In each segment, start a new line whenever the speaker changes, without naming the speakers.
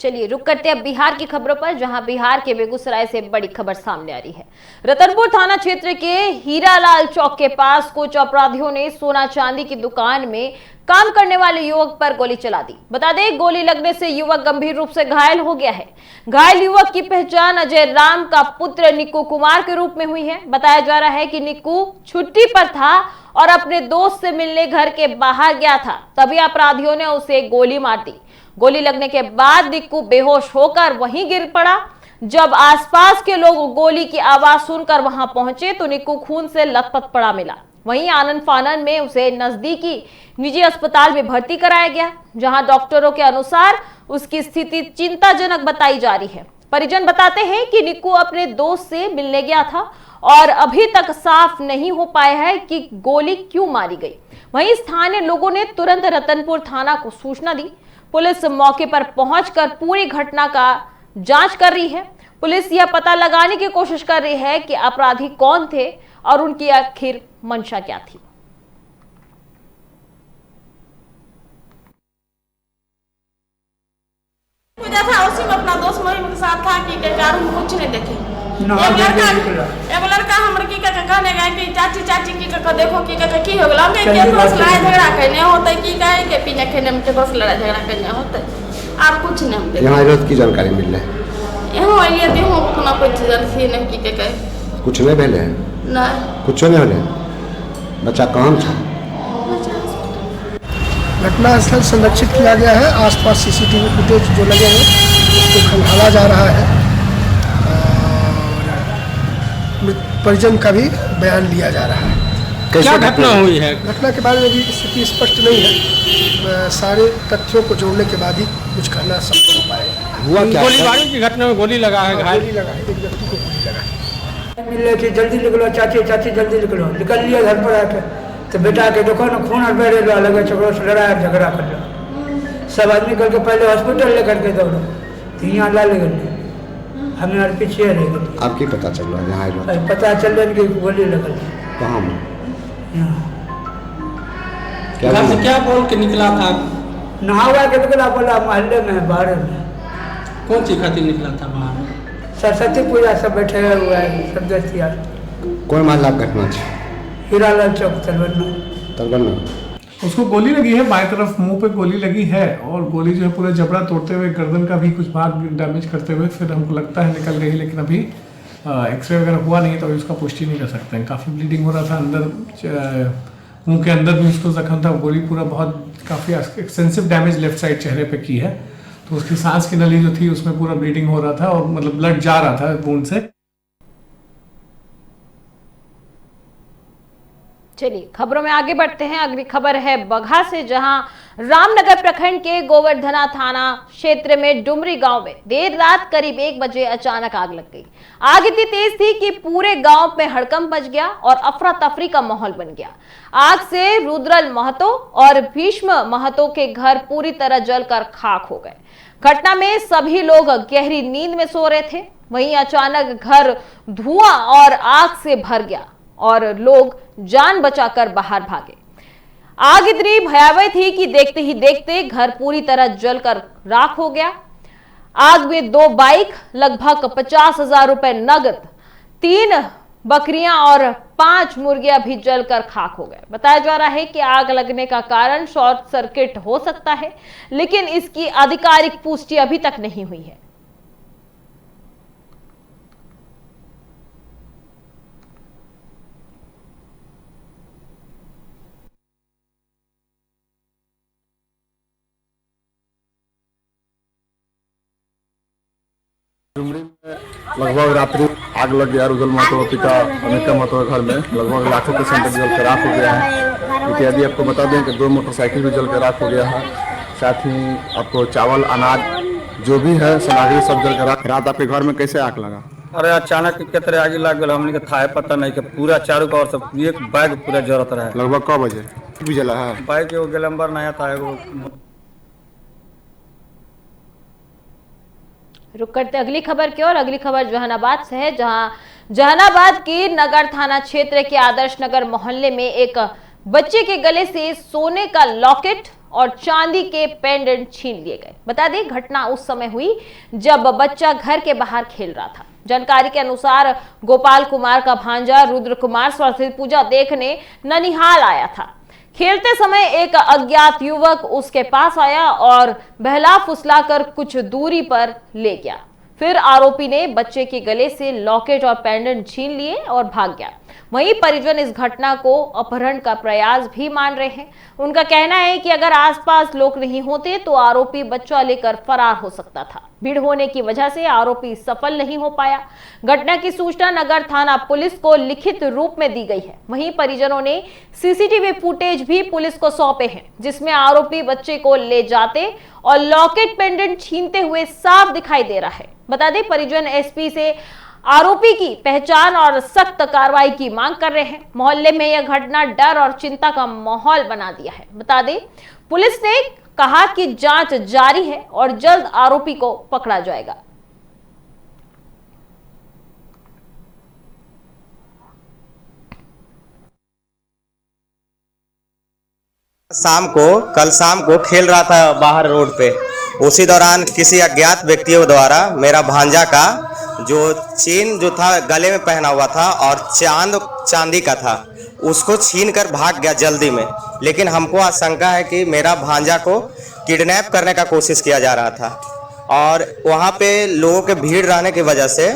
चलिए रुक करते हैं अब बिहार की खबरों पर, जहां बिहार के बेगूसराय से बड़ी खबर सामने आ रही है। रतनपुर थाना क्षेत्र के हीरालाल चौक के पास कुछ अपराधियों ने सोना चांदी की दुकान में काम करने वाले युवक पर गोली चला दी। बता दें, गोली लगने से युवक गंभीर रूप से घायल हो गया है। घायल युवक की पहचान अजय राम का पुत्र निक्कू कुमार के रूप में हुई है। बताया जा रहा है कि निक्कू छुट्टी पर था और अपने दोस्त से मिलने घर के बाहर गया था, तभी अपराधियों ने उसे गोली मार दी। गोली लगने के बाद निक्कू बेहोश होकर वहीं गिर पड़ा। जब आसपास के लोग गोली की आवाज सुनकर वहां पहुंचे तो निक्कू खून से लथपथ पड़ा मिला। वहीं आनन फानन में उसे नजदीकी निजी अस्पताल में भर्ती कराया गया, जहां डॉक्टरों के अनुसार उसकी स्थिति चिंताजनक बताई जा रही है। परिजन बताते हैं कि निक्कू अपने दोस्त से मिलने गया था और अभी तक साफ नहीं हो पाया है कि गोली क्यों मारी गई। वहीं स्थानीय लोगों ने तुरंत रतनपुर थाना को सूचना दी। पुलिस मौके पर पहुंचकर पूरी घटना का जांच कर रही है। पुलिस यह पता लगाने की कोशिश कर रही है कि अपराधी कौन थे और उनकी आखिर मंशा क्या थी।
था उसी में अपना दोस्त महिम के साथ था कि कुछ नहीं देखे। एगो लड़का हमर की कहने गए कि चाची चाची की देखो की हो गला में के बस लड़ाई झगड़ा करने होते की कहे के पीने खेने में बस लड़ाई झगड़ा करने होते और कुछ नहीं।
यहां रोज की जानकारी मिल रही
यहां आइए देखो कोना कोई चीज थी नहीं की कहे
कुछ नहीं भेले
ना
कुछ नहीं होले। बच्चा कहां था?
घटना स्थल संरक्षित किया गया है। आसपास सीसीटीवी फुटेज जो लगे हैं उसको खंगाला जा रहा है और परिजन का भी बयान लिया जा रहा है।
क्या घटना हुई है?
घटना के बारे में भी स्थिति स्पष्ट नहीं है। सारे तथ्यों को जोड़ने के बाद ही कुछ कहना संभव हो पाएगा।
हुआ क्या?
गोलीबारी की घटना में गोली लगा है,
गोली लगा है, एक व्यक्ति को गोली लगा है।
मिल रही थी, जल्दी निकलो चाची चाची जल्दी निकलो। निकल लिया घर पर आके तो बेटा के देखो ना खून और बह लगे छोकरों से लड़ाई झगड़ा कर लो। सब आदमी करके पहले हॉस्पिटल लेकर के दौड़ो तो यहाँ ला ले गए हमें और पीछे रह गए।
आपकी पता चल रहा है यहाँ
पता चल रहा है कि गोली लगल
कहाँ में?
क्या बोल के निकला था?
नहावा के निकला बोला मोहल्ले में बाहर में।
कौन सी खातिर निकला था बाहर?
सरस्वती पूजा सब बैठे हुए हैं सब दोस्तियाँ।
कोई मामला घटना थी?
हीरालाल चौक तलबन्ना।
उसको गोली लगी है, बाएं तरफ मुंह पे गोली लगी है और गोली जो है पूरे जबड़ा तोड़ते हुए गर्दन का भी कुछ भाग डैमेज करते हुए फिर हमको लगता है निकल गई, लेकिन अभी एक्सरे वगैरह हुआ नहीं तो अभी उसका पुष्टि नहीं कर सकते हैं। काफ़ी ब्लीडिंग हो रहा था अंदर, मुंह के अंदर भी उसको जख्म था। गोली पूरा बहुत काफ़ी एक्सटेंसिव डैमेज लेफ्ट साइड चेहरे पे की है, तो उसकी सांस की नली जो थी उसमें पूरा ब्लीडिंग हो रहा था और मतलब ब्लड जा रहा था वुंड से।
चलिए खबरों में आगे बढ़ते हैं। अगली खबर है बगहा से, जहां रामनगर प्रखंड के गोवर्धना थाना क्षेत्र में डुमरी गांव में देर रात करीब 1 बजे अचानक आग लग गई। आग इतनी तेज थी कि पूरे गांव में हड़कंप मच गया और अफरा तफरी का माहौल बन गया। आग से रुद्रल महतो और भीष्म महतो के घर पूरी तरह जलकर खाक हो गए। घटना में सभी लोग गहरी नींद में सो रहे थे। वहीं अचानक घर धुआं और आग से भर गया और लोग जान बचाकर बाहर भागे। आग इतनी भयावह थी कि देखते ही देखते घर पूरी तरह जलकर राख हो गया। आग में 2 बाइक, लगभग 50,000 रुपए नगद, 3 बकरियां और 5 मुर्गियां भी जलकर खाक हो गए। बताया जा रहा है कि आग लगने का कारण शॉर्ट सर्किट हो सकता है, लेकिन इसकी आधिकारिक पुष्टि अभी तक नहीं हुई है।
डुमरी में लगभग रात्रि आग लग गया। रुद्रल महतो पिता अनिका महतो के घर में लगभग लाखों के संपत्ति जल कर राख हो गया है। इत्यादि आपको बता दें कि 2 मोटरसाइकिल भी जल कर राख हो गया है। साथ ही आपको चावल अनाज जो भी है सामग्री सब जल कर राख। रात आपके घर में कैसे आग लगा?
अरे अचानक के तरह आगे लग गया, हमने के था पता नहीं कि पूरा चारों ओर सब एक बैग पूरा जरत रहा है।
लगभग कब बजे भी जला है?
बैग एगो ग्लैमर नया था एगो।
रुक करते अगली खबर की ओर। अगली खबर जहानाबाद से है, जहां जहानाबाद की नगर थाना क्षेत्र के आदर्श नगर मोहल्ले में एक बच्चे के गले से सोने का लॉकेट और चांदी के पेंडेंट छीन लिए गए। बता दें घटना उस समय हुई जब बच्चा घर के बाहर खेल रहा था। जानकारी के अनुसार गोपाल कुमार का भांजा रुद्र कुमार सरस्वती पूजा देखने ननिहाल आया था। खेलते समय एक अज्ञात युवक उसके पास आया और बहला फुसलाकर कुछ दूरी पर ले गया। फिर आरोपी ने बच्चे के गले से लॉकेट और पेंडेंट छीन लिए और भाग गया। वहीं परिजन इस घटना को अपहरण का प्रयास भी मान रहे हैं। उनका कहना है कि अगर आसपास लोग नहीं होते तो आरोपी बच्चा लेकर फरार हो सकता था। भीड़ होने की वजह से आरोपी सफल नहीं हो पाया। घटना की सूचना नगर थाना पुलिस को लिखित रूप में दी गई है। वहीं परिजनों ने सीसीटीवी फुटेज भी पुलिस को सौंपे हैं, जिसमें आरोपी बच्चे को ले जाते और लॉकेट पेंडेंट छीनते हुए साफ दिखाई दे रहा है। बता दें परिजन एसपी से आरोपी की पहचान और सख्त कार्रवाई की मांग कर रहे हैं। मोहल्ले में यह घटना डर और चिंता का माहौल बना दिया है। बता दें पुलिस ने कहा कि जांच जारी है और जल्द आरोपी को पकड़ा जाएगा।
कल शाम को खेल रहा था बाहर रोड पे। उसी दौरान किसी अज्ञात व्यक्तियों द्वारा मेरा भांजा का जो चेन जो था गले में पहना हुआ था और चांदी का था, उसको छीन कर भाग गया जल्दी में। लेकिन हमको आशंका है कि मेरा भांजा को किडनैप करने का कोशिश किया जा रहा था और वहाँ पे लोगों के भीड़ रहने की वजह से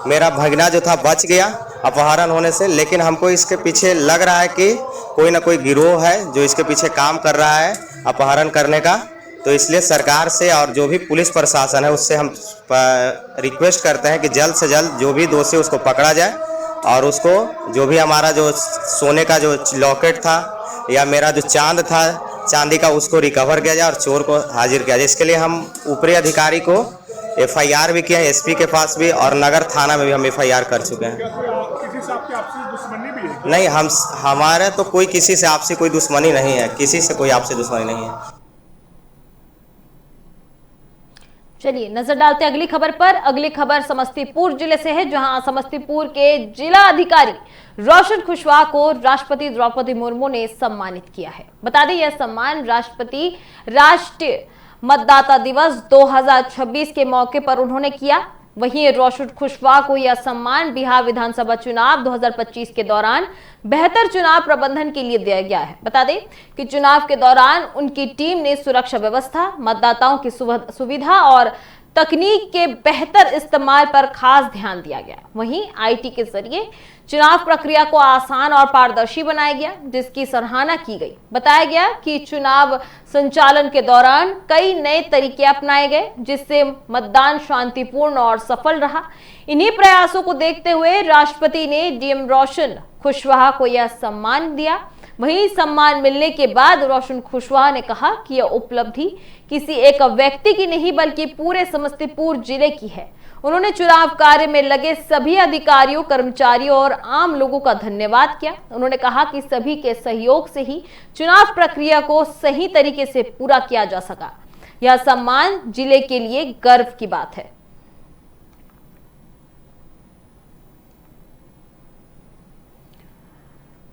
मेरा भगना जो था बच गया अपहरण होने से। लेकिन हमको इसके पीछे लग रहा है कि कोई ना कोई गिरोह है जो इसके पीछे काम कर रहा है अपहरण करने का। तो इसलिए सरकार से और जो भी पुलिस प्रशासन है उससे हम रिक्वेस्ट करते हैं कि जल्द से जल्द जो भी दोषी उसको पकड़ा जाए और उसको जो भी हमारा जो सोने का जो लॉकेट था या मेरा जो चांदी का उसको रिकवर किया जाए और चोर को हाजिर किया जाए। इसके लिए हम ऊपरी अधिकारी को FIR भी किया है, SP के पास भी, और नगर थाना में भी हम FIR कर चुके हैं।
किसी से आपकी आपसी दुश्मनी भी है?
नहीं, हमारे तो कोई किसी से आपसी कोई दुश्मनी नहीं है, किसी से कोई आपसी दुश्मनी नहीं है।
चलिए नजर डालते हैं अगली खबर पर। अगली खबर समस्तीपुर जिले से है, जहां समस्तीपुर के जिला अधिकारी रोशन कुशवाहा को राष्ट्रपति द्रौपदी मुर्मू ने सम्मानित किया है। बता दें यह सम्मान राष्ट्रीय मतदाता दिवस 2026 के मौके पर उन्होंने किया। वहीं रोशन कुशवाहा को यह सम्मान बिहार विधानसभा चुनाव 2025 के दौरान बेहतर चुनाव प्रबंधन के लिए दिया गया है। बता दें कि चुनाव के दौरान उनकी टीम ने सुरक्षा व्यवस्था, मतदाताओं की सुविधा और तकनीक के बेहतर इस्तेमाल पर खास ध्यान दिया गया। वहीं IT के जरिए चुनाव प्रक्रिया को आसान और पारदर्शी बनाया गया, जिसकी सराहना की गई। बताया गया कि चुनाव संचालन के दौरान कई नए तरीके अपनाए गए, जिससे मतदान शांतिपूर्ण और सफल रहा। इन्हीं प्रयासों को देखते हुए राष्ट्रपति ने DM रोशन कुशवाहा को यह सम्मान दिया। वहीं सम्मान मिलने के बाद रोशन कुशवाहा ने कहा कि यह उपलब्धि किसी एक व्यक्ति की नहीं बल्कि पूरे समस्तीपुर जिले की है। उन्होंने चुनाव कार्य में लगे सभी अधिकारियों, कर्मचारियों और आम लोगों का धन्यवाद किया। उन्होंने कहा कि सभी के सहयोग से ही चुनाव प्रक्रिया को सही तरीके से पूरा किया जा सका। यह सम्मान जिले के लिए गर्व की बात है।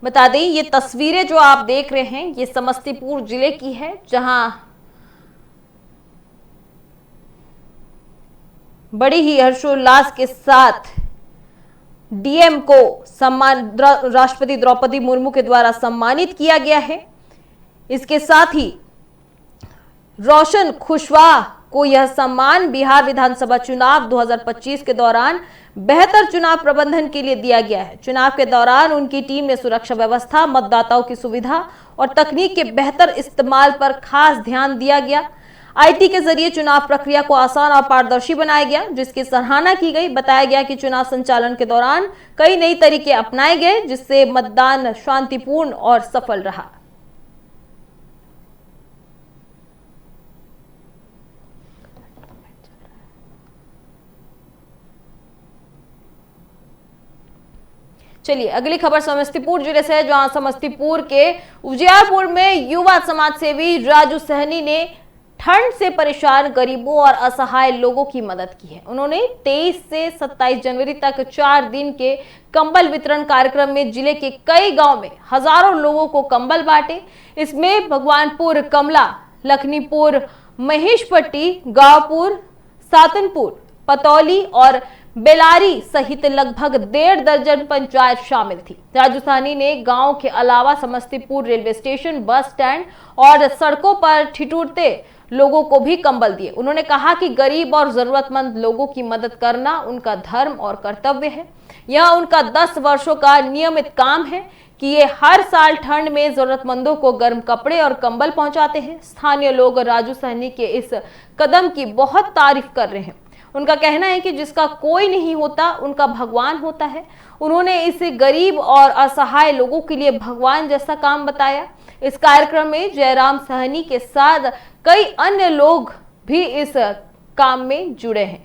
बता दें ये तस्वीरें जो आप देख रहे हैं ये समस्तीपुर जिले की है, जहां बड़ी ही हर्षोल्लास के साथ DM को राष्ट्रपति द्रौपदी मुर्मू के द्वारा सम्मानित किया गया है। इसके साथ ही रोशन कुशवाहा को यह सम्मान बिहार विधानसभा चुनाव 2025 के दौरान बेहतर चुनाव प्रबंधन के लिए दिया गया है। चुनाव के दौरान उनकी टीम ने सुरक्षा व्यवस्था, मतदाताओं की सुविधा और तकनीक के बेहतर इस्तेमाल पर खास ध्यान दिया गया। IT के जरिए चुनाव प्रक्रिया को आसान और पारदर्शी बनाया गया, जिसकी सराहना की गई। बताया गया कि चुनाव संचालन के दौरान कई नई तरीके अपनाए गए, जिससे मतदान शांतिपूर्ण और सफल रहा। चलिए अगली खबर समस्तीपुर जिले से है, जहां समस्तीपुर के उजियारपुर में युवा समाज सेवी राजू सहनी ने ठंड से परेशान गरीबों और असहाय लोगों की मदद की है। उन्होंने 23 से 27 जनवरी तक 4 दिन के कंबल वितरण कार्यक्रम में जिले के कई गांव में हजारों लोगों को कंबल बांटे। इसमें भगवानपुर, कमला, लखनीपुर, महेशपट्टी, गांवपुर, सातनपुर, पतौली और बेलारी सहित लगभग 1.5 दर्जन पंचायत शामिल थी। राजू साहनी ने गांव के अलावा Samastipur railway station, bus stand और सड़कों पर ठिठुरते लोगों को भी कंबल दिए। उन्होंने कहा कि गरीब और जरूरतमंद लोगों की मदद करना उनका धर्म और कर्तव्य है। यह उनका 10 वर्षों का नियमित काम है कि ये हर साल ठंड में जरूरतमंदों को गर्म कपड़े और कंबल पहुंचाते हैं। स्थानीय लोग राजू साहनी के इस कदम की बहुत तारीफ कर रहे हैं। उनका कहना है कि जिसका कोई नहीं होता उनका भगवान होता है। उन्होंने इसे गरीब और असहाय लोगों के लिए भगवान जैसा काम बताया। इस कार्यक्रम में जयराम साहनी के साथ कई अन्य लोग भी इस काम में जुड़े हैं।